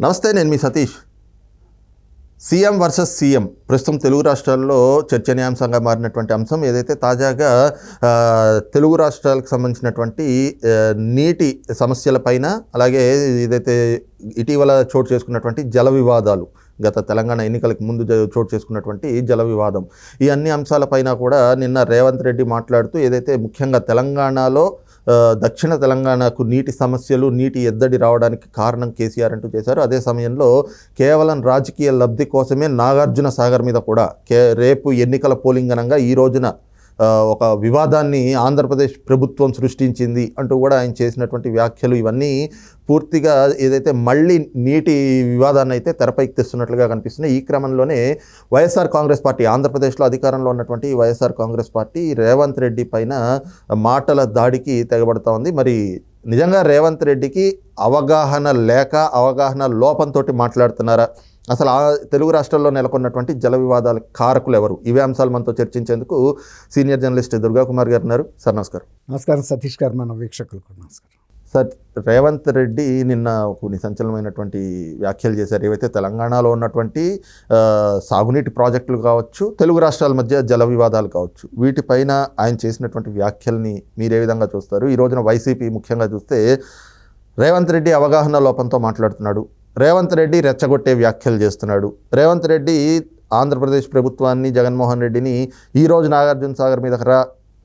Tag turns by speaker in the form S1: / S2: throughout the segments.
S1: నమస్తే, నేను మీ Satish. CM versus CM ప్రస్తుతం తెలుగు రాష్ట్రాల్లో చర్చనీయాంశంగా మారినటువంటి అంశం ఏదైతే తాజాగా తెలుగు రాష్ట్రాలకు సంబంధించినటువంటి నీటి సమస్యలపైన, అలాగే ఏదైతే ఇటీవల చోటు చేసుకున్నటువంటి జల వివాదాలు, గత తెలంగాణ ఎన్నికలకు ముందు చోటు చేసుకున్నటువంటి జల వివాదం, ఈ అన్ని అంశాలపైన కూడా నిన్న రేవంత్ రెడ్డి మాట్లాడుతూ ఏదైతే ముఖ్యంగా తెలంగాణలో దక్షిణ తెలంగాణకు నీటి సమస్యలు, నీటి ఎద్దడి రావడానికి కారణం కేసీఆర్ అంటూ చేశారు. అదే సమయంలో కేవలం రాజకీయ లబ్ధి కోసమే నాగార్జున సాగర్ మీద కూడా రేపు ఎన్నికల పోలింగ్ అనగా ఈ రోజున ఒక వివాదాన్ని ఆంధ్రప్రదేశ్ ప్రభుత్వం సృష్టించింది అంటూ కూడా ఆయన చేసినటువంటి వ్యాఖ్యలు, ఇవన్నీ పూర్తిగా ఏదైతే మళ్ళీ నీటి వివాదాన్ని అయితే తెరపైకి తెస్తున్నట్లుగా కనిపిస్తున్నాయి. ఈ క్రమంలోనే వైఎస్ఆర్ కాంగ్రెస్ పార్టీ, ఆంధ్రప్రదేశ్లో అధికారంలో ఉన్నటువంటి వైఎస్ఆర్ కాంగ్రెస్ పార్టీ రేవంత్ రెడ్డి పైన మాటల దాడికి తెగబడతా ఉంది. మరి నిజంగా రేవంత్ రెడ్డికి అవగాహన లేక, అవగాహన లోపంతో మాట్లాడుతున్నారా? అసలు తెలుగు రాష్ట్రాల్లో నెలకొన్నటువంటి జల వివాదాల కారకులు ఎవరు? ఇవే అంశాలు మనతో చర్చించేందుకు సీనియర్ జర్నలిస్ట్ దుర్గా కుమార్ గారు ఉన్నారు. సార్ నమస్కారం.
S2: నమస్కారం సతీష్ గారు, మన వీక్షకులకు నమస్కారం.
S1: సార్, రేవంత్ రెడ్డి నిన్న కొన్ని సంచలనమైనటువంటి వ్యాఖ్యలు చేశారు. ఏవైతే తెలంగాణలో ఉన్నటువంటి సాగునీటి ప్రాజెక్టులు కావచ్చు, తెలుగు రాష్ట్రాల మధ్య జల వివాదాలు కావచ్చు, వీటిపైన ఆయన చేసినటువంటి వ్యాఖ్యల్ని మీరు ఏ విధంగా చూస్తారు? ఈ రోజున వైసీపీ ముఖ్యంగా చూస్తే రేవంత్ రెడ్డి అవగాహన లోపంతో మాట్లాడుతున్నాడు, రేవంత్ రెడ్డి రెచ్చగొట్టే వ్యాఖ్యలు చేస్తున్నాడు, రేవంత్ రెడ్డి ఆంధ్రప్రదేశ్ ప్రభుత్వాన్ని, జగన్మోహన్ రెడ్డిని ఈరోజు నాగార్జున సాగర్ మీద రా,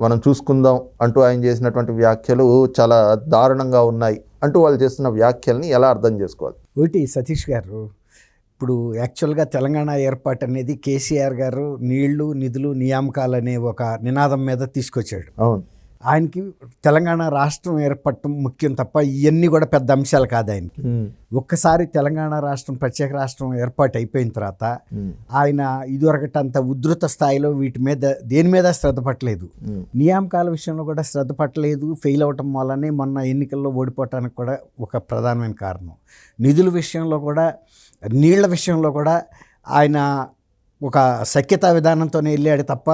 S1: మనం చూసుకుందాం అంటూ ఆయన చేసినటువంటి వ్యాఖ్యలు చాలా దారుణంగా ఉన్నాయి అంటూ వాళ్ళు చేస్తున్న వ్యాఖ్యల్ని ఎలా అర్థం చేసుకోవాలి?
S2: ఒకటి సతీష్ గారు, ఇప్పుడు యాక్చువల్గా తెలంగాణ ఏర్పాటు అనేది కేసీఆర్ గారు నీళ్లు, నిధులు, నియామకాలు అనే ఒక నినాదం మీద తీసుకొచ్చాడు.
S1: అవును,
S2: ఆయనకి తెలంగాణ రాష్ట్రం ఏర్పడటం ముఖ్యం తప్ప ఇవన్నీ కూడా పెద్ద అంశాలు కాదు ఆయనకి. ఒక్కసారి తెలంగాణ రాష్ట్రం, ప్రత్యేక రాష్ట్రం ఏర్పాటు అయిపోయిన తర్వాత ఆయన ఇదివరకటంత ఉధృత స్థాయిలో వీటి మీద దేని మీద శ్రద్ధ పట్టలేదు. నియామకాల విషయంలో కూడా శ్రద్ధ పట్టలేదు. ఫెయిల్ అవటం వల్లనే మొన్న ఎన్నికల్లో ఓడిపోవటానికి కూడా ఒక ప్రధానమైన కారణం. నిధుల విషయంలో కూడా, నీళ్ల విషయంలో కూడా ఆయన ఒక సఖ్యతా విధానంతోనే వెళ్ళాడు తప్ప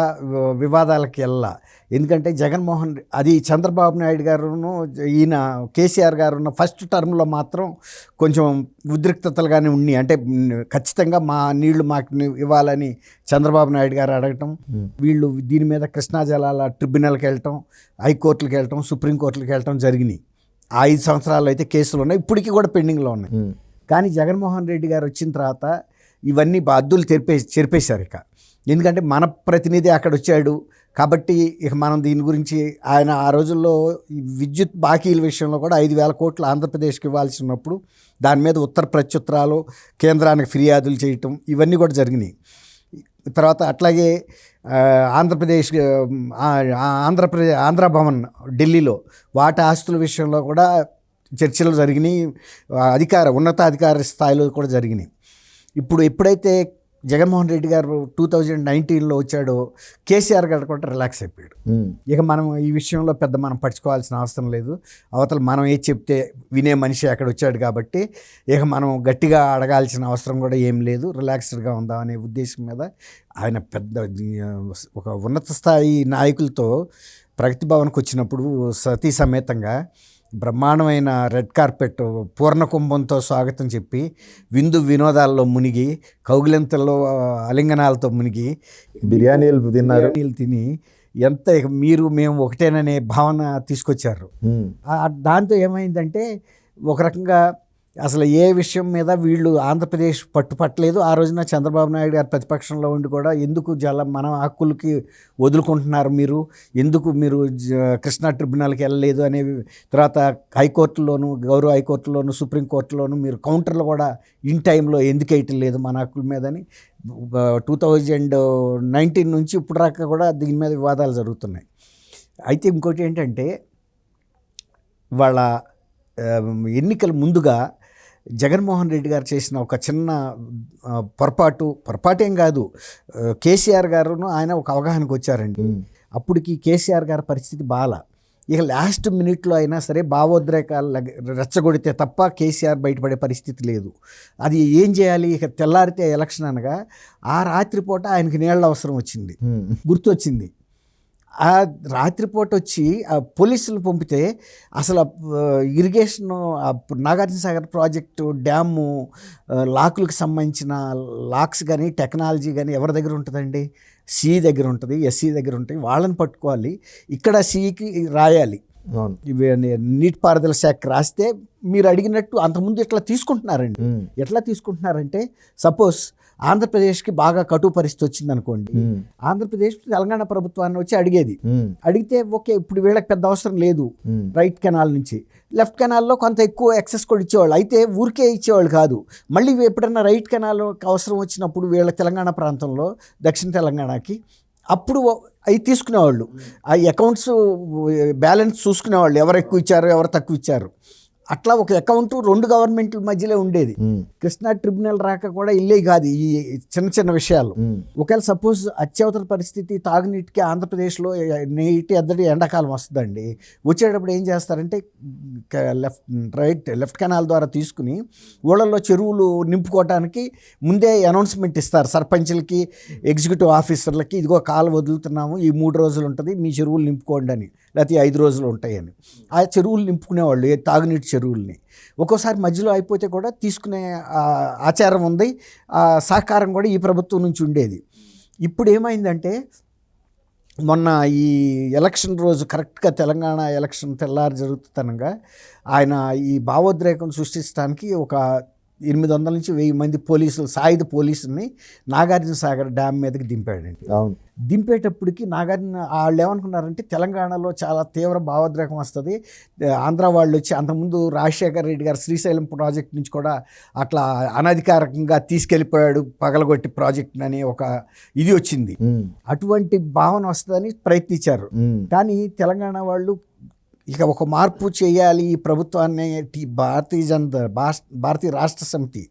S2: వివాదాలకు వెళ్ళా. ఎందుకంటే జగన్మోహన్, అది చంద్రబాబు నాయుడు గారును ఈయన కేసీఆర్ గారు ఉన్న ఫస్ట్ టర్మ్లో మాత్రం కొంచెం ఉద్రిక్తతలుగానే ఉన్నాయి. అంటే ఖచ్చితంగా మా నీళ్లు మాకు ఇవ్వాలని చంద్రబాబు నాయుడు గారు అడగటం, వీళ్ళు దీని మీద కృష్ణా జలాల ట్రిబ్యునల్కి వెళ్ళటం, హైకోర్టులకు వెళ్ళటం, సుప్రీంకోర్టులకు వెళ్ళటం జరిగినాయి. 5 సంవత్సరాలు అయితే కేసులు ఉన్నాయి, ఇప్పటికీ కూడా పెండింగ్లో ఉన్నాయి. కానీ జగన్మోహన్ రెడ్డి గారు వచ్చిన తర్వాత ఇవన్నీ అద్దులు చెరిపేశారు. ఇక ఎందుకంటే మన ప్రతినిధి అక్కడ వచ్చాడు కాబట్టి ఇక మనం దీని గురించి, ఆయన ఆ రోజుల్లో విద్యుత్ బాకీల విషయంలో కూడా 5,000 కోట్లు ఆంధ్రప్రదేశ్కి ఇవ్వాల్సి ఉన్నప్పుడు దాని మీద ఉత్తర ప్రత్యుత్తరాలు, కేంద్రానికి ఫిర్యాదులు చేయటం, ఇవన్నీ కూడా జరిగినాయి. తర్వాత అట్లాగే ఆంధ్ర భవన్ ఢిల్లీలో వాటి ఆస్తుల విషయంలో కూడా చర్చలు జరిగినాయి. ఉన్నతాధికార స్థాయిలో కూడా జరిగినాయి. ఇప్పుడు ఎప్పుడైతే జగన్మోహన్ రెడ్డి గారు 2019లో వచ్చాడో కేసీఆర్ గారు కూడా రిలాక్స్ అయిపోయాడు. ఇక మనం ఈ విషయంలో పెద్ద మనం పట్టుకోవాల్సిన అవసరం లేదు, అవతల మనం ఏది చెప్తే వినే మనిషి అక్కడ వచ్చాడు కాబట్టి ఇక మనం గట్టిగా అడగాల్సిన అవసరం కూడా ఏం లేదు, రిలాక్స్డ్గా ఉందాం అనే ఉద్దేశం మీద ఆయన పెద్ద ఒక ఉన్నత స్థాయి నాయకులతో ప్రగతి భవన్కి వచ్చినప్పుడు సతీ సమేతంగా బ్రహ్మాండమైన రెడ్ కార్పెట్ పూర్ణ కుంభంతో స్వాగతం చెప్పి, వినోదాల్లో మునిగి, కౌగిలింతల్లో అలింగనాలతో మునిగి, బిర్యానీలు తిని ఎంత మీరు మేము ఒకటేననే భావన తీసుకొచ్చారు. దాంతో ఏమైందంటే ఒక రకంగా అసలు ఏ విషయం మీద వీళ్ళు ఆంధ్రప్రదేశ్ పట్టుపట్టలేదు. ఆ రోజున చంద్రబాబు నాయుడు గారు ప్రతిపక్షంలో ఉండి కూడా ఎందుకు మన హక్కులకి వదులుకుంటున్నారు మీరు, ఎందుకు మీరు కృష్ణా ట్రిబ్యునల్కి వెళ్ళలేదు అనే, తర్వాత హైకోర్టులోను, గౌరవ హైకోర్టులోను, సుప్రీంకోర్టులోను మీరు కౌంటర్లు కూడా ఇన్ టైంలో ఎందుకు వేయటం లేదు మన హక్కుల మీదని 2019 నుంచి ఇప్పుడు దాకా కూడా దీని మీద వివాదాలు జరుగుతున్నాయి. అయితే ఇంకోటి ఏంటంటే, వాళ్ళ ఎన్నికల ముందుగా జగన్మోహన్ రెడ్డి గారు చేసిన ఒక చిన్న పొరపాటేం కాదు, కేసీఆర్ గారును ఆయన ఒక అవగాహనకు వచ్చారండి. అప్పటికి కేసీఆర్ గారి పరిస్థితి బాగా, ఇక లాస్ట్ మినిట్లో అయినా సరే భావోద్రేకాలు రెచ్చగొడితే తప్ప కేసీఆర్ బయటపడే పరిస్థితి లేదు. అది ఏం చేయాలి, ఇక తెల్లారితే ఎలక్షన్ అనగా ఆ రాత్రిపూట ఆయనకి నీళ్ళ అవసరం వచ్చింది, గుర్తొచ్చింది. ఆ రాత్రిపూట వచ్చి ఆ పోలీసులు పంపితే అసలు irrigation Nagarjuna Sagar project dam లాకులకు సంబంధించిన లాక్స్ కానీ టెక్నాలజీ కానీ ఎవరి దగ్గర ఉంటుందండి? సిఈ దగ్గర ఉంటుంది, ఎస్సీ దగ్గర ఉంటాయి. వాళ్ళని పట్టుకోవాలి. ఇక్కడ సిఈకి రాయాలి, ఇవి నీటిపారుదల శాఖ రాస్తే మీరు అడిగినట్టు అంతకుముందు ఇట్లా తీసుకుంటున్నారండి. ఎట్లా తీసుకుంటున్నారంటే సపోజ్ ఆంధ్రప్రదేశ్కి బాగా కటు పరిస్థితి వచ్చింది అనుకోండి, ఆంధ్రప్రదేశ్ తెలంగాణ ప్రభుత్వాన్ని వచ్చి అడిగితే ఓకే ఇప్పుడు వీళ్ళకి పెద్ద అవసరం లేదు రైట్ కెనాల్ నుంచి, లెఫ్ట్ కెనాల్లో కొంత ఎక్కువ ఎక్సెస్ కూడా ఇచ్చేవాళ్ళు. అయితే ఊరికే ఇచ్చేవాళ్ళు కాదు, మళ్ళీ ఎప్పుడన్నా రైట్ కెనాల్ అవసరం వచ్చినప్పుడు వీళ్ళ తెలంగాణ ప్రాంతంలో దక్షిణ తెలంగాణకి అప్పుడు అవి తీసుకునేవాళ్ళు. ఆ అకౌంట్స్ బ్యాలెన్స్ చూసుకునేవాళ్ళు, ఎవరు ఎక్కువ ఇచ్చారు ఎవరు తక్కువ ఇచ్చారు. అట్లా ఒక అకౌంట్ రెండు గవర్నమెంట్ల మధ్యలో ఉండేది. కృష్ణా ట్రిబ్యునల్ రాక కూడా ఇల్లే కాదు ఈ చిన్న చిన్న విషయాలు. ఒకవేళ సపోజ్ అత్యవసర పరిస్థితి తాగునీటికి ఆంధ్రప్రదేశ్లో నీటి ఎద్దడి ఎండాకాలం వస్తుందండి, వచ్చేటప్పుడు ఏం చేస్తారంటే లెఫ్ట్ కెనాల్ ద్వారా తీసుకుని ఊళ్ళల్లో చెరువులు నింపుకోవడానికి ముందే అనౌన్స్మెంట్ ఇస్తారు సర్పంచులకి, ఎగ్జిక్యూటివ్ ఆఫీసర్లకి, ఇదిగో కాలు వదులుతున్నాము ఈ 3 రోజులు ఉంటుంది మీ చెరువులు నింపుకోండి అని, లేకపోతే 5 రోజులు ఉంటాయని. ఆ చెరువులు నింపుకునేవాళ్ళు, తాగునీటి చెరువుల్ని. ఒక్కోసారి మధ్యలో అయిపోతే కూడా తీసుకునే ఆచారం ఉంది, సహకారం కూడా ఈ ప్రభుత్వం నుంచి ఉండేది. ఇప్పుడు ఏమైందంటే మొన్న ఈ ఎలక్షన్ రోజు కరెక్ట్గా తెలంగాణ ఎలక్షన్ తెల్లారి జరుగుతుందనగా ఆయన ఈ భావోద్రేకం సృష్టించడానికి ఒక 800 నుంచి 1000 మంది పోలీసులు, సాయుధ పోలీసుల్ని నాగార్జున సాగర్ డ్యామ్ మీదకి దింపాడండి.
S1: అవును.
S2: దింపేటప్పటికి నాగార్జున వాళ్ళు ఏమనుకున్నారంటే తెలంగాణలో చాలా తీవ్ర భావోద్రేకం వస్తుంది, ఆంధ్ర వాళ్ళు వచ్చి అంతకుముందు రాజశేఖర రెడ్డి గారు శ్రీశైలం ప్రాజెక్ట్ నుంచి కూడా అట్లా అనధికారికంగా తీసుకెళ్ళిపోయాడు పగలగొట్టి ప్రాజెక్ట్ అని ఒక ఇది వచ్చింది. అటువంటి భావన వస్తుందని ప్రయత్నించారు. కానీ తెలంగాణ వాళ్ళు ఇక ఒక మార్పు చేయాలి ఈ ప్రభుత్వాన్ని, భారతీయ రాష్ట్ర సమితి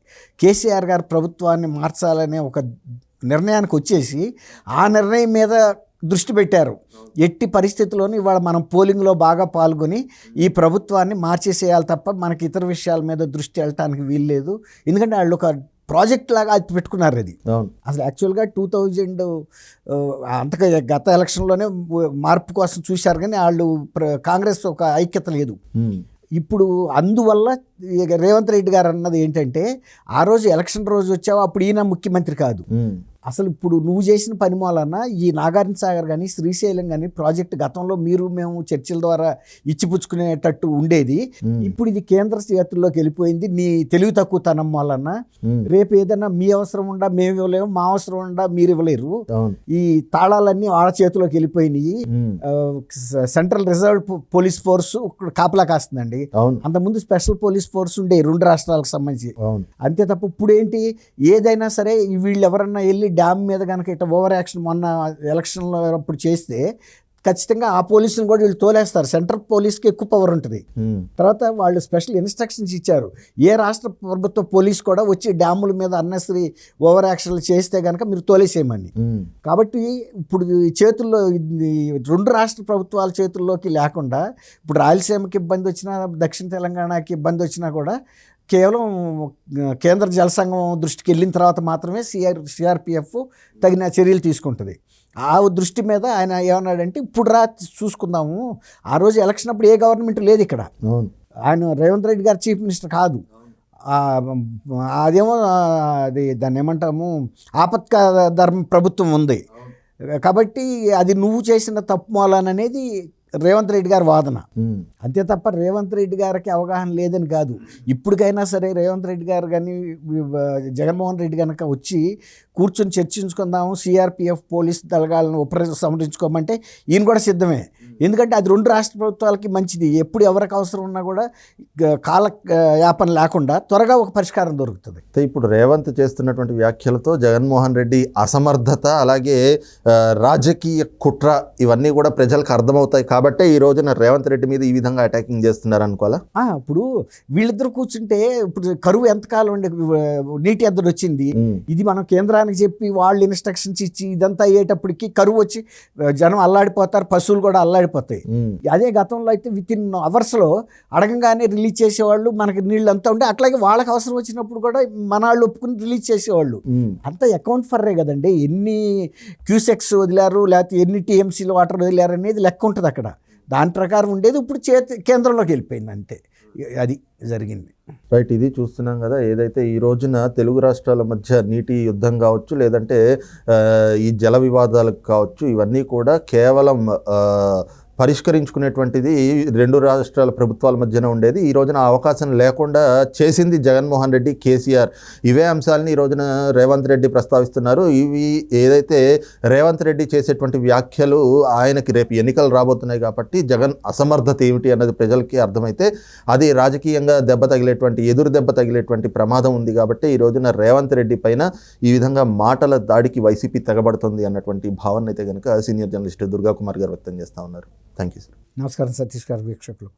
S2: కేసీఆర్ గారు ప్రభుత్వాన్ని మార్చాలనే ఒక నిర్ణయానికి వచ్చేసి ఆ నిర్ణయం మీద దృష్టి పెట్టారు. ఎట్టి పరిస్థితుల్లోనూ ఇవాళ మనం పోలింగ్లో బాగా పాల్గొని ఈ ప్రభుత్వాన్ని మార్చేసేయాలి తప్ప మనకి ఇతర విషయాల మీద దృష్టి వెళ్ళటానికి వీల్లేదు. ఎందుకంటే వాళ్ళు ఒక ప్రాజెక్ట్ లాగా అది పెట్టుకున్నారు. అది అసలు యాక్చువల్గా 2000 అంతగా గత ఎలక్షన్లోనే మార్పు కోసం చూశారు, కానీ వాళ్ళు కాంగ్రెస్ ఒక ఐక్యత లేదు. ఇప్పుడు అందువల్ల రేవంత్ రెడ్డి గారు అన్నది ఏంటంటే ఆ రోజు ఎలక్షన్ రోజు వచ్చావు, అప్పుడు ఈయన ముఖ్యమంత్రి కాదు. అసలు ఇప్పుడు నువ్వు చేసిన పని మూలన ఈ నాగార్జున సాగర్ కానీ శ్రీశైలం కానీ ప్రాజెక్టు గతంలో మేము చర్చల ద్వారా ఇచ్చిపుచ్చుకునేటట్టు ఉండేది. ఇప్పుడు ఇది కేంద్ర చేతుల్లోకి వెళ్ళిపోయింది. నీ తెలివి తక్కువతనం వలన రేపు ఏదైనా మీ అవసరం ఉండా మేము ఇవ్వలేము, మా అవసరం ఉండా మీరు ఇవ్వలేరు. ఈ తాళాలన్నీ వాళ్ళ చేతిలోకి వెళ్ళిపోయినాయి. సెంట్రల్ రిజర్వ్ పోలీస్ ఫోర్స్ కాపలా కాస్తుందండి. అంతకుముందు స్పెషల్ పోలీస్ ఫోర్స్ ఉండే 2 రాష్ట్రాలకు సంబంధించి. అంతే తప్ప ఇప్పుడు ఏంటి, ఏదైనా సరే వీళ్ళు ఎవరన్నా వెళ్ళి డ్యామ్ మీద కనుక ఇట్లా ఓవర్ యాక్షన్ మొన్న ఎలక్షన్లో అప్పుడు చేస్తే ఖచ్చితంగా ఆ పోలీసుని కూడా వీళ్ళు తోలేస్తారు. సెంట్రల్ పోలీస్కి ఎక్కువ పవర్ ఉంటుంది. తర్వాత వాళ్ళు స్పెషల్ ఇన్స్ట్రక్షన్స్ ఇచ్చారు, ఏ రాష్ట్ర ప్రభుత్వ పోలీస్ కూడా వచ్చి డ్యాముల మీద అన్నెసరీ ఓవర్ యాక్షన్లు చేస్తే కనుక మీరు తోలేసేయమని. కాబట్టి ఇప్పుడు చేతుల్లో 2 రాష్ట్ర ప్రభుత్వాల చేతుల్లోకి లేకుండా ఇప్పుడు రాయలసీమకి ఇబ్బంది వచ్చినా, దక్షిణ తెలంగాణకి ఇబ్బంది వచ్చినా కూడా కేవలం కేంద్ర జలసంఘం దృష్టికి వెళ్ళిన తర్వాత మాత్రమే సిఆర్పిఎఫ్ తగిన చర్యలు తీసుకుంటుంది. ఆ దృష్టి మీద ఆయన ఏమన్నాడంటే ఇప్పుడు చూసుకుందాము, ఆ రోజు ఎలక్షన్ అప్పుడు ఏ గవర్నమెంట్ లేదు ఇక్కడ. ఆయన రేవంత్ రెడ్డి గారు చీఫ్ మినిస్టర్ కాదు, అదేమో అది దాన్ని ఏమంటాము ఆపత్కర ప్రభుత్వం ఉంది. కాబట్టి అది నువ్వు చేసిన తప్పు మూలననేది రేవంత్ రెడ్డి గారి వాదన. అంతే తప్ప రేవంత్ రెడ్డి గారికి అవగాహన లేదని కాదు. ఇప్పటికైనా సరే రేవంత్ రెడ్డి గారు కానీ జగన్మోహన్ రెడ్డి కనుక వచ్చి కూర్చొని చర్చించుకుందాము, సిఆర్పిఎఫ్ పోలీస్ దళాలను ఉపసంహరించుకోమంటే ఈయన కూడా సిద్ధమే. ఎందుకంటే అది 2 రాష్ట్ర ప్రభుత్వాలకి మంచిది. ఎప్పుడు ఎవరికి అవసరం ఉన్నా కూడా కాల యాపన లేకుండా త్వరగా ఒక పరిష్కారం దొరుకుతుంది.
S1: ఇప్పుడు రేవంత్ చేస్తున్నటువంటి వ్యాఖ్యలతో జగన్మోహన్ రెడ్డి అసమర్థత, అలాగే రాజకీయ కుట్ర ఇవన్నీ కూడా ప్రజలకు అర్థమవుతాయి. కాబట్టే ఈ రోజున రేవంత్ రెడ్డి మీద ఈ విధంగా అటాకింగ్ చేస్తున్నారు అనుకోవాలా?
S2: ఇప్పుడు వీళ్ళిద్దరు కూర్చుంటే ఇప్పుడు కరువు ఎంతకాలం ఉండే నీటి ఎద్దడి వచ్చింది. ఇది మనం కేంద్రానికి చెప్పి వాళ్ళు ఇన్స్ట్రక్షన్స్ ఇచ్చి ఇదంతా అయ్యేటప్పటికి కరువు వచ్చి జనం అల్లాడిపోతారు, పశువులు కూడా అల్లాడి మాడిపోతాయి. అదే గతంలో అయితే విత్ ఇన్ అవర్స్లో అడగంగానే రిలీజ్ చేసేవాళ్ళు, మనకి నీళ్ళు అంతా ఉంటే అట్లాగే వాళ్ళకి అవసరం వచ్చినప్పుడు కూడా మన వాళ్ళు ఒప్పుకుని రిలీజ్ చేసేవాళ్ళు. అంతా అకౌంట్ ఫర్రే కదండి, ఎన్ని క్యూసెక్స్ వదిలారు లేకపోతే ఎన్ని టీఎంసీలు వాటర్ వదిలారు అనేది లెక్క ఉంటుంది అక్కడ, దాని ప్రకారం ఉండేది. ఇప్పుడు కేంద్రంలోకి వెళ్ళిపోయింది అంతే, అది జరిగింది.
S1: రైట్, ఇది చూస్తున్నాం కదా, ఏదైతే ఈ రోజున తెలుగు రాష్ట్రాల మధ్య నీటి యుద్ధం కావచ్చు, లేదంటే ఈ జల వివాదాలకు కావచ్చు, ఇవన్నీ కూడా కేవలం పరిష్కరించుకునేటువంటిది రెండు రాష్ట్రాల ప్రభుత్వాల మధ్యన ఉండేది. ఈ రోజున ఆ అవకాశం లేకుండా చేసింది జగన్మోహన్ రెడ్డి, కేసీఆర్. ఇవే అంశాలని ఈ రోజున రేవంత్ రెడ్డి ప్రస్తావిస్తున్నారు. ఇవి ఏదైతే రేవంత్ రెడ్డి చేసేటువంటి వ్యాఖ్యలు, ఆయనకి రేపు ఎన్నికలు రాబోతున్నాయి కాబట్టి జగన్ అసమర్థత ఏమిటి అన్నది ప్రజలకి అర్థమైతే అది రాజకీయంగా ఎదురు దెబ్బ తగిలేటువంటి ప్రమాదం ఉంది. కాబట్టి ఈ రోజున రేవంత్ రెడ్డి పైన ఈ విధంగా మాటల దాడికి వైసీపీ తెగబడుతుంది అన్నటువంటి భావన అయితే కనుక సీనియర్ జర్నలిస్ట్ దుర్గా కుమార్ గారు వ్యక్తం చేస్తూ ఉన్నారు. Thank you sir.
S2: నమస్కారం సతీష్ గారు, వీక్షకులకు.